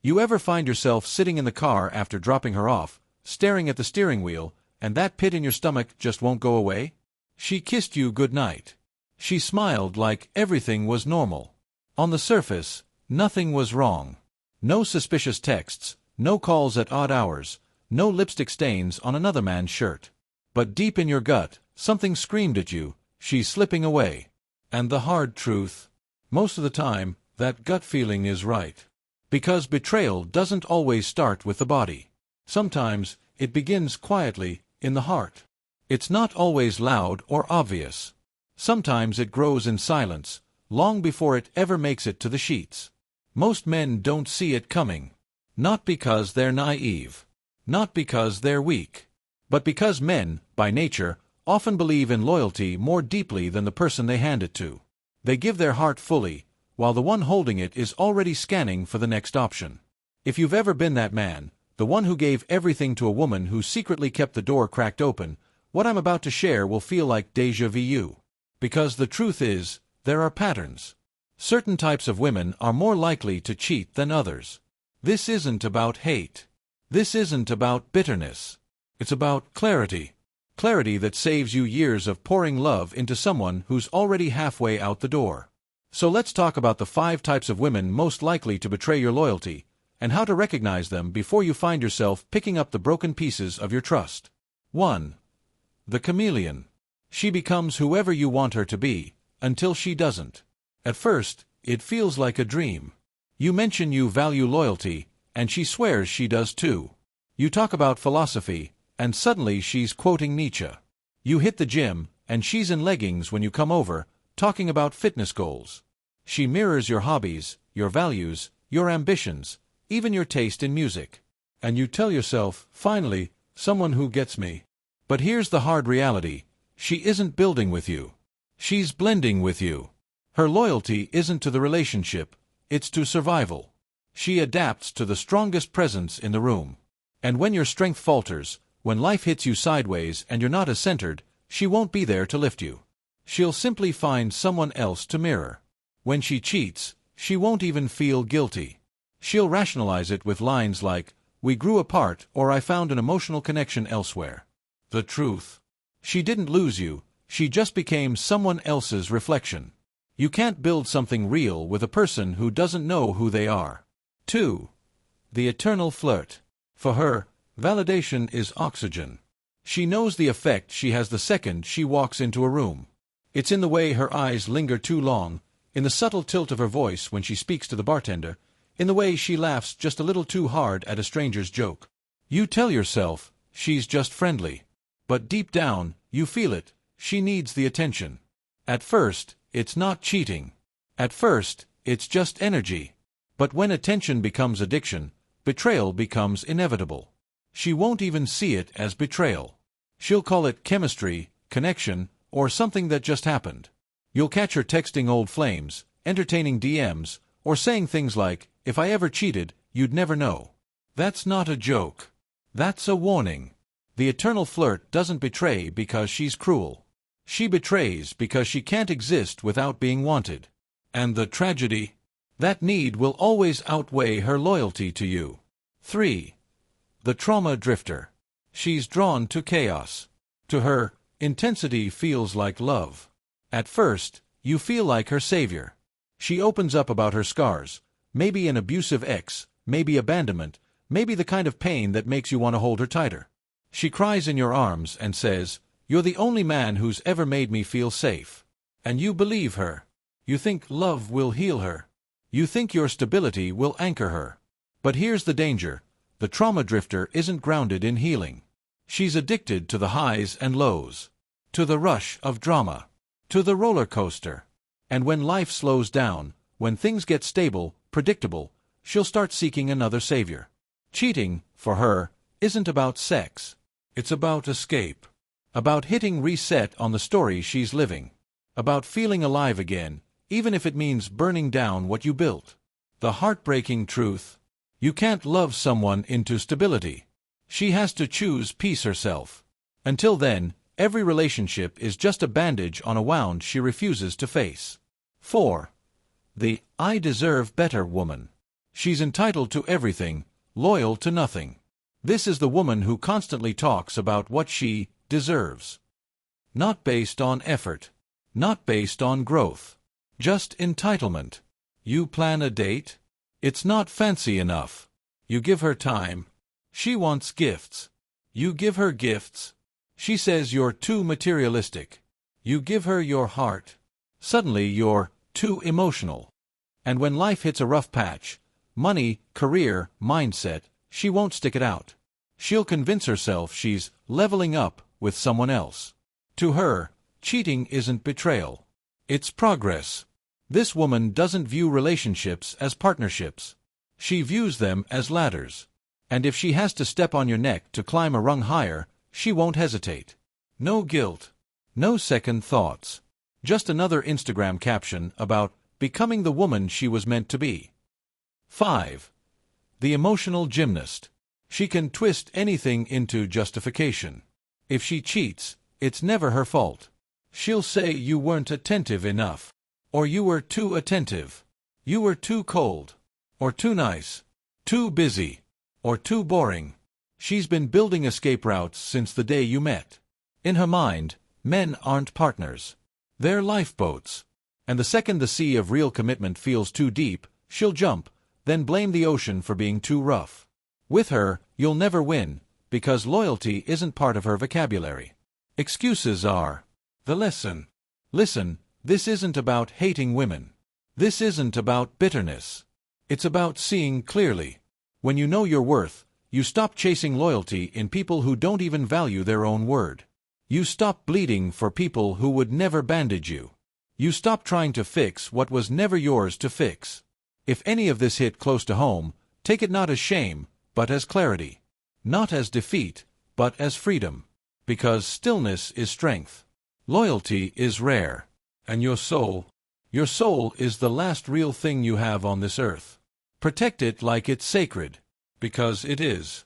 You ever find yourself sitting in the car after dropping her off, staring at the steering wheel, and that pit in your stomach just won't go away? She kissed you goodnight. She smiled like everything was normal. On the surface, nothing was wrong. No suspicious texts, no calls at odd hours, no lipstick stains on another man's shirt. But deep in your gut, something screamed at you, she's slipping away. And the hard truth? Most of the time, that gut feeling is right. Because betrayal doesn't always start with the body. Sometimes, it begins quietly, in the heart. It's not always loud or obvious. Sometimes it grows in silence, long before it ever makes it to the sheets. Most men don't see it coming. Not because they're naive. Not because they're weak. But because men, by nature, often believe in loyalty more deeply than the person they hand it to. They give their heart fully, while the one holding it is already scanning for the next option. If you've ever been that man, the one who gave everything to a woman who secretly kept the door cracked open, what I'm about to share will feel like déjà vu. Because the truth is, there are patterns. Certain types of women are more likely to cheat than others. This isn't about hate. This isn't about bitterness. It's about clarity. Clarity that saves you years of pouring love into someone who's already halfway out the door. So let's talk about the 5 types of women most likely to betray your loyalty, and how to recognize them before you find yourself picking up the broken pieces of your trust. 1. The chameleon. She becomes whoever you want her to be, until she doesn't. At first, it feels like a dream. You mention you value loyalty, and she swears she does too. You talk about philosophy, and suddenly she's quoting Nietzsche. You hit the gym, and she's in leggings when you come over, talking about fitness goals. She mirrors your hobbies, your values, your ambitions, even your taste in music. And you tell yourself, finally, someone who gets me. But here's the hard reality. She isn't building with you. She's blending with you. Her loyalty isn't to the relationship, it's to survival. She adapts to the strongest presence in the room. And when your strength falters, when life hits you sideways and you're not as centered, she won't be there to lift you. She'll simply find someone else to mirror. When she cheats, she won't even feel guilty. She'll rationalize it with lines like, "We grew apart," or "I found an emotional connection elsewhere." The truth. She didn't lose you, she just became someone else's reflection. You can't build something real with a person who doesn't know who they are. 2. The eternal flirt. For her, validation is oxygen. She knows the effect she has the second she walks into a room. It's in the way her eyes linger too long, in the subtle tilt of her voice when she speaks to the bartender, in the way she laughs just a little too hard at a stranger's joke. You tell yourself, she's just friendly. But deep down, you feel it, she needs the attention. At first, it's not cheating. At first, it's just energy. But when attention becomes addiction, betrayal becomes inevitable. She won't even see it as betrayal. She'll call it chemistry, connection, or something that just happened. You'll catch her texting old flames, entertaining DMs, or saying things like, "If I ever cheated, you'd never know." That's not a joke. That's a warning. The eternal flirt doesn't betray because she's cruel. She betrays because she can't exist without being wanted. And the tragedy? That need will always outweigh her loyalty to you. 3. The trauma drifter. She's drawn to chaos. To her, intensity feels like love. At first, you feel like her savior. She opens up about her scars, maybe an abusive ex, maybe abandonment, maybe the kind of pain that makes you want to hold her tighter. She cries in your arms and says, "You're the only man who's ever made me feel safe." And you believe her. You think love will heal her. You think your stability will anchor her. But here's the danger. The trauma drifter isn't grounded in healing. She's addicted to the highs and lows. To the rush of drama. To the roller coaster. And when life slows down, when things get stable, predictable, she'll start seeking another savior. Cheating, for her, isn't about sex. It's about escape. About hitting reset on the story she's living. About feeling alive again, even if it means burning down what you built. The heartbreaking truth. You can't love someone into stability. She has to choose peace herself. Until then, every relationship is just a bandage on a wound she refuses to face. 4. The "I deserve better" woman. She's entitled to everything, loyal to nothing. This is the woman who constantly talks about what she deserves. Not based on effort. Not based on growth. Just entitlement. You plan a date? It's not fancy enough. You give her time. She wants gifts. You give her gifts. She says you're too materialistic. You give her your heart. Suddenly you're too emotional. And when life hits a rough patch, money, career, mindset, she won't stick it out. She'll convince herself she's leveling up with someone else. To her, cheating isn't betrayal. It's progress. This woman doesn't view relationships as partnerships. She views them as ladders. And if she has to step on your neck to climb a rung higher, she won't hesitate. No guilt. No second thoughts. Just another Instagram caption about becoming the woman she was meant to be. 5. The emotional gymnast. She can twist anything into justification. If she cheats, it's never her fault. She'll say you weren't attentive enough. Or you were too attentive. You were too cold. Or too nice. Too busy. Or too boring. She's been building escape routes since the day you met. In her mind, men aren't partners. They're lifeboats. And the second the sea of real commitment feels too deep, she'll jump, then blame the ocean for being too rough. With her, you'll never win, because loyalty isn't part of her vocabulary. Excuses are. The lesson. Listen, this isn't about hating women. This isn't about bitterness. It's about seeing clearly. When you know your worth, you stop chasing loyalty in people who don't even value their own word. You stop bleeding for people who would never bandage you. You stop trying to fix what was never yours to fix. If any of this hit close to home, take it not as shame, but as clarity. Not as defeat, but as freedom. Because stillness is strength. Loyalty is rare. And your soul is the last real thing you have on this earth. Protect it like it's sacred. Because it is.